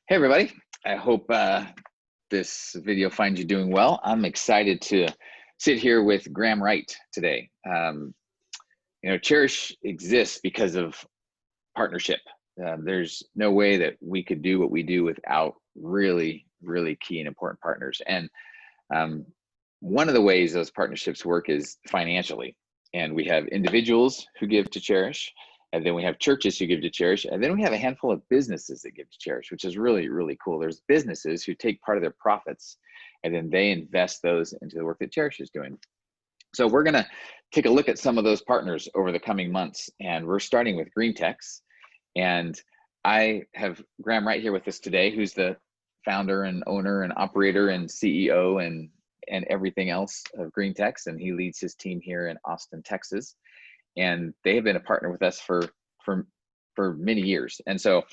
Hey everybody, I hope this video finds you doing well. I'm excited to sit here with Graham Wright today. Cherish exists because of partnership. There's no way that we could do what we do without really, really key and important partners. And one of the ways those partnerships work is financially. And we have individuals who give to Cherish, and then we have churches who give to Cherish, and then we have a handful of businesses that give to Cherish, which is really, really cool. There's businesses who take part of their profits, and then they invest those into the work that Cherish is doing. So we're gonna take a look at some of those partners over the coming months, and we're starting with GreenTex. And I have Graham Wright here with us today, who's the founder and owner and operator and CEO and everything else of GreenTex, and he leads his team here in Austin, Texas. And they have been a partner with us for many years. And so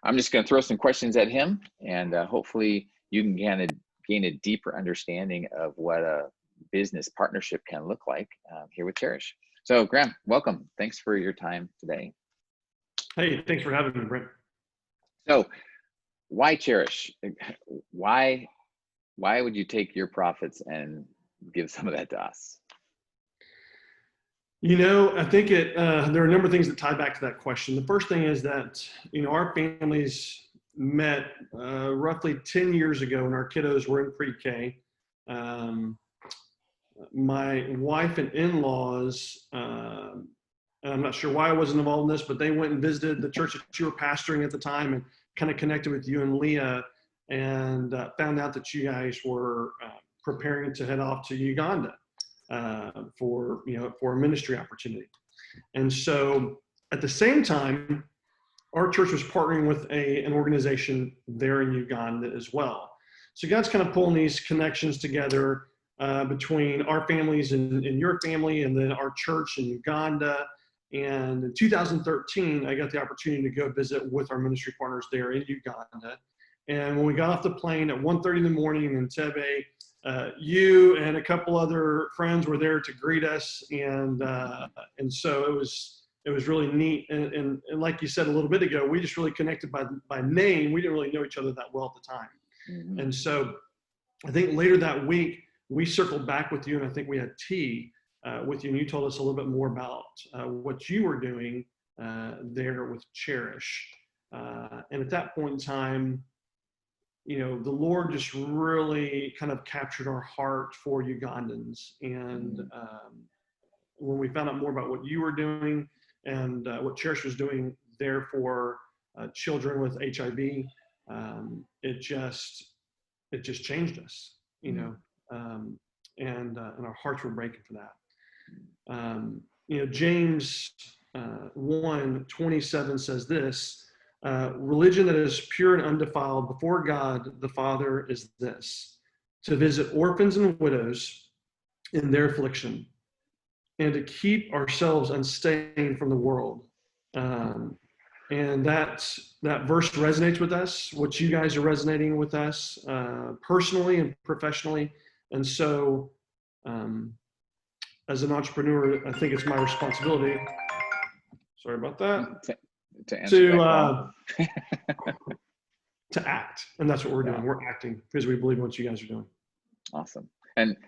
I'm just going to throw some questions at him, and hopefully you can gain a deeper understanding of what a business partnership can look like here with Cherish. So Graham, welcome. Thanks for your time today. Hey, thanks for having me, Brent. So why Cherish? Why would you take your profits and give some of that to us? I think there are a number of things that tie back to that question. The first thing is that, our families met roughly 10 years ago when our kiddos were in pre-K. My wife and in-laws, and I'm not sure why I wasn't involved in this, but they went and visited the church that you were pastoring at the time and kind of connected with you and Leah, and found out that you guys were preparing to head off to Uganda for a ministry opportunity. And so at the same time, our church was partnering with an organization there in Uganda as well. So God's kind of pulling these connections together between our families and your family, and then our church in Uganda. And in 2013, I got the opportunity to go visit with our ministry partners there in Uganda. And when we got off the plane at 1:30 in the morning in Entebbe, you and a couple other friends were there to greet us, and so it was really neat. And like you said a little bit ago, we just really connected by name. We didn't really know each other that well at the time. Mm-hmm. And so I think later that week we circled back with you, and I think we had tea with you, and you told us a little bit more about what you were doing there with Cherish. And at that point in time, the Lord just really kind of captured our heart for Ugandans. And when we found out more about what you were doing and what Cherish was doing there for children with HIV, it just changed us, and our hearts were breaking for that. James 1:27 says this: religion that is pure and undefiled before God the Father is this, to visit orphans and widows in their affliction, and to keep ourselves unstained from the world. And that verse resonates with us. What you guys are resonating with us personally and professionally. And so as an entrepreneur, I think it's my responsibility. Sorry about that. To act. And that's what we're doing. We're acting because we believe in what you guys are doing. Awesome. And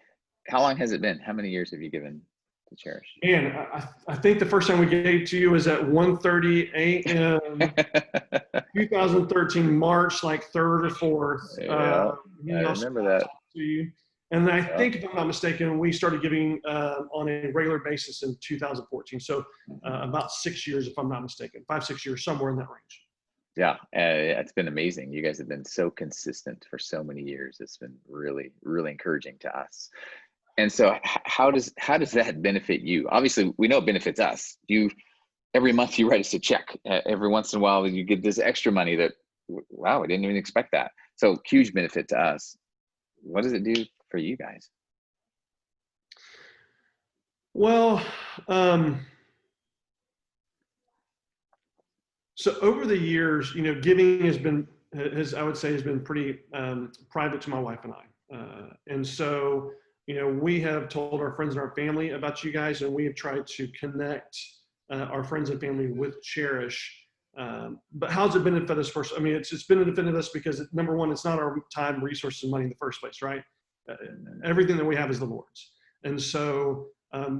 how long has it been? How many years have you given to Cherish? And I think the first time we gave to you was at 1:30 a.m. 2013, March, like 3rd or 4th. I remember that. To you. And I think, if I'm not mistaken, we started giving on a regular basis in 2014. So about 6 years, if I'm not mistaken, 5-6 years, somewhere in that range. Yeah, it's been amazing. You guys have been so consistent for so many years. It's been really, really encouraging to us. And so how does that benefit you? Obviously, we know it benefits us. Every month you write us a check. Every once in a while you get this extra money that, wow, I didn't even expect that. So huge benefit to us. What does it do for you guys? Well, so over the years, giving has been pretty private to my wife and I. And so, we have told our friends and our family about you guys, and we have tried to connect our friends and family with Cherish But how's it benefited us first? I mean, it's benefited us because number one, it's not our time, resources, and money in the first place, right? Everything that we have is the Lord's. And so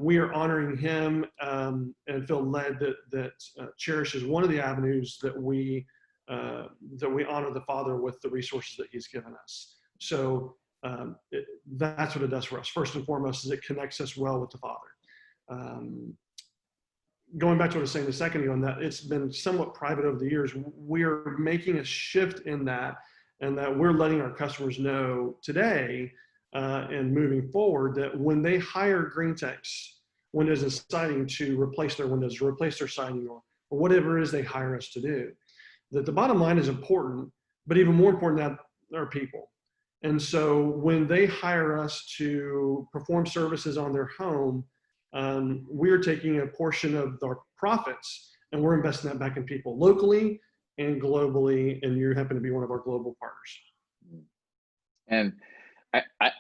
we are honoring him and feel led that Cherish is one of the avenues that we honor the Father with the resources that he's given us. So that's what it does for us. First and foremost is it connects us well with the Father. Going back to what I was saying a second ago, and that it's been somewhat private over the years, we're making a shift in that, and that we're letting our customers know today and moving forward that when they hire GreenTex windows and siding to replace their windows, or replace their siding, or whatever it is they hire us to do, that the bottom line is important, but even more important that are people. And so when they hire us to perform services on their home, we're taking a portion of our profits and we're investing that back in people locally and globally. And you happen to be one of our global partners. And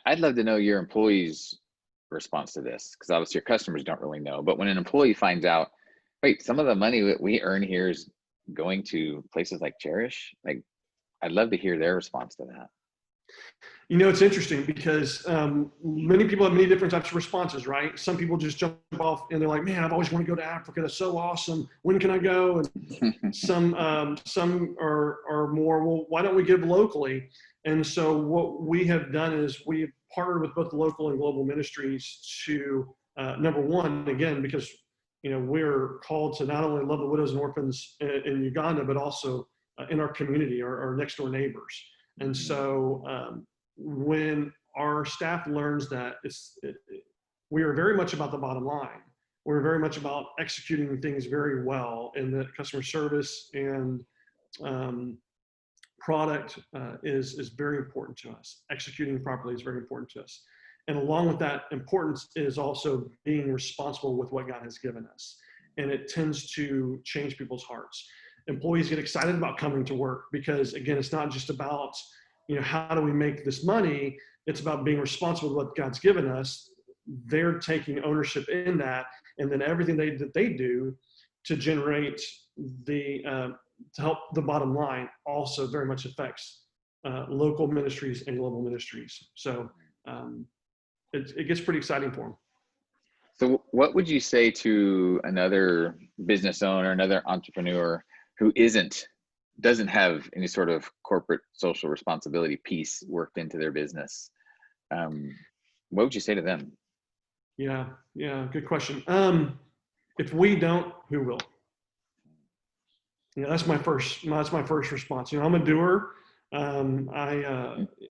I'd love to know your employees' response to this, because obviously your customers don't really know. But when an employee finds out, wait, some of the money that we earn here is going to places like Cherish, like, I'd love to hear their response to that. You know, it's interesting because many people have many different types of responses, right? Some people just jump off and they're like, man, I've always wanted to go to Africa. That's so awesome. When can I go? And some are more, well, why don't we give locally? And so what we have done is we've partnered with both local and global ministries to, number one, again, because, you know, we're called to not only love the widows and orphans in Uganda, but also in our community, our next door neighbors. And so when our staff learns that we are very much about the bottom line, we're very much about executing things very well, and that customer service and product is very important to us. Executing properly is very important to us. And along with that importance is also being responsible with what God has given us. And it tends to change people's hearts. Employees get excited about coming to work because, again, it's not just about, you know, how do we make this money? It's about being responsible with what God's given us. They're taking ownership in that, and then everything that they do to generate to help the bottom line also very much affects local ministries and global ministries. So it gets pretty exciting for them. So what would you say to another business owner, another entrepreneur who doesn't have any sort of corporate social responsibility piece worked into their business? What would you say to them? Yeah, good question. If we don't, who will? You know, that's my first response. You know, I'm a doer.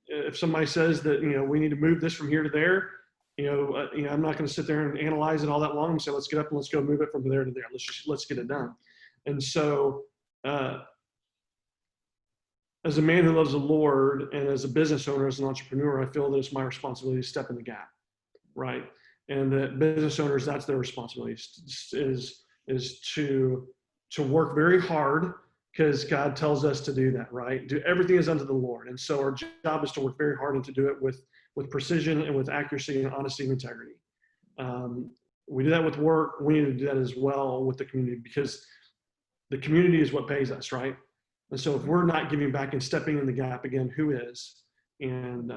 If somebody says that, you know, we need to move this from here to there, you know, I'm not going to sit there and analyze it all that long and say, let's get up and let's go move it from there to there. Let's get it done. And so, as a man who loves the Lord and as a business owner, as an entrepreneur, I feel that it's my responsibility to step in the gap, right? And that business owners, that's their responsibility is to work very hard, because God tells us to do that, right? Do everything is unto the Lord. And so our job is to work very hard and to do it with precision and with accuracy and honesty and integrity. We do that with work. We need to do that as well with the community, because the community is what pays us, right? And so if we're not giving back and stepping in the gap, again, who is? And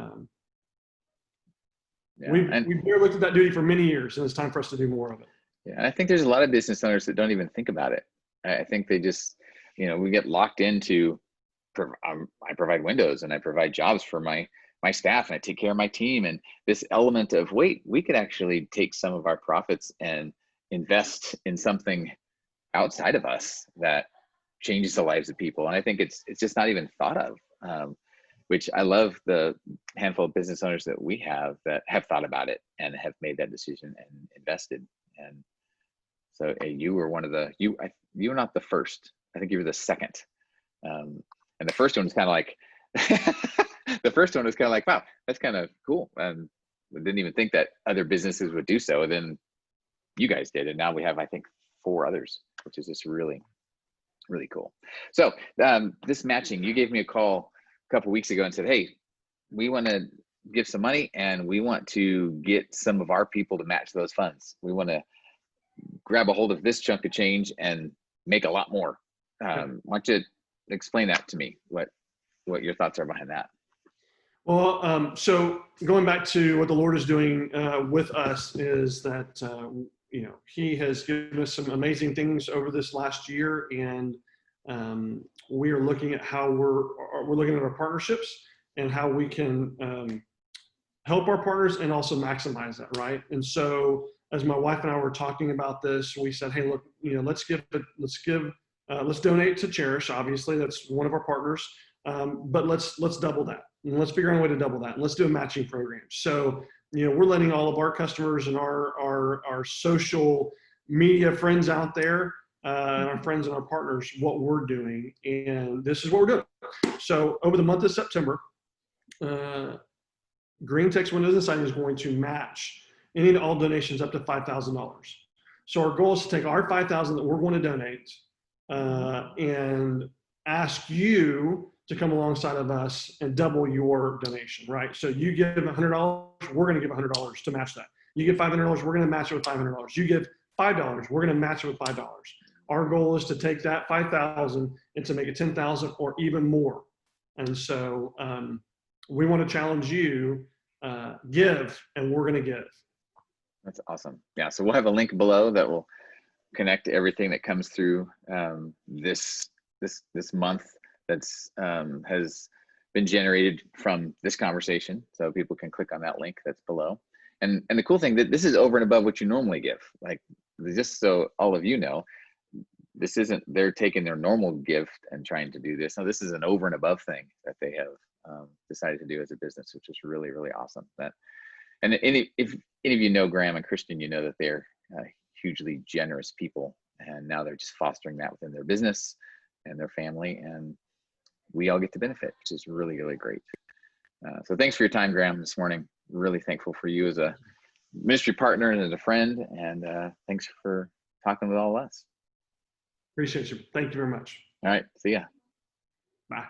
we've looked at that duty for many years, and it's time for us to do more of it. Yeah, and I think there's a lot of business owners that don't even think about it. I think they just, you know, we get locked into, I provide windows and I provide jobs for my staff and I take care of my team. And this element of, wait, we could actually take some of our profits and invest in something outside of us that changes the lives of people. And I think it's just not even thought of, which I love the handful of business owners that we have that have thought about it and have made that decision and invested. And so you were one of you were not the first. I think you were the second. And the first one was kind of like, wow, that's kind of cool. And I didn't even think that other businesses would do so. And then you guys did. And now we have, I think, 4 others, which is just really, really cool. So this matching, you gave me a call a couple of weeks ago and said, hey, we want to give some money and we want to get some of our people to match those funds. We want to grab a hold of this chunk of change and make a lot more. Why don't you explain that to me? What your thoughts are behind that? Well, so going back to what the Lord is doing with us is that He has given us some amazing things over this last year, and we are looking at how we're looking at our partnerships and how we can help our partners and also maximize that, right? And so, as my wife and I were talking about this, we said, "Hey, look, let's donate to Cherish. Obviously, that's one of our partners, but let's double that." And let's figure out a way to double that. And let's do a matching program. So, we're letting all of our customers and our social media friends out there, and our friends and our partners, what we're doing. And this is what we're doing. So over the month of September, GreenTex Windows and Siding is going to match any and all donations up to $5,000. So our goal is to take our $5,000 that we're going to donate and ask you to come alongside of us and double your donation, right? So you give $100, we're going to give $100 to match that. You give $500, we're going to match it with $500. You give $5, we're going to match it with $5. Our goal is to take that $5,000 and to make it $10,000 or even more. And so we want to challenge you, give, and we're going to give. That's awesome. Yeah. So we'll have a link below that will connect to everything that comes through this month. That's has been generated from this conversation, so people can click on that link that's below. And the cool thing that this is over and above what you normally give. Like, just so all of you know, this isn't they're taking their normal gift and trying to do this. No, this is an over and above thing that they have decided to do as a business, which is really, really awesome. If any of you know Graham and Christian, you know that they're hugely generous people, and now they're just fostering that within their business and their family, and we all get to benefit, which is really, really great. So thanks for your time, Graham, this morning. Really thankful for you as a ministry partner and as a friend, and thanks for talking with all of us. Appreciate you. Thank you very much. All right, see ya. Bye.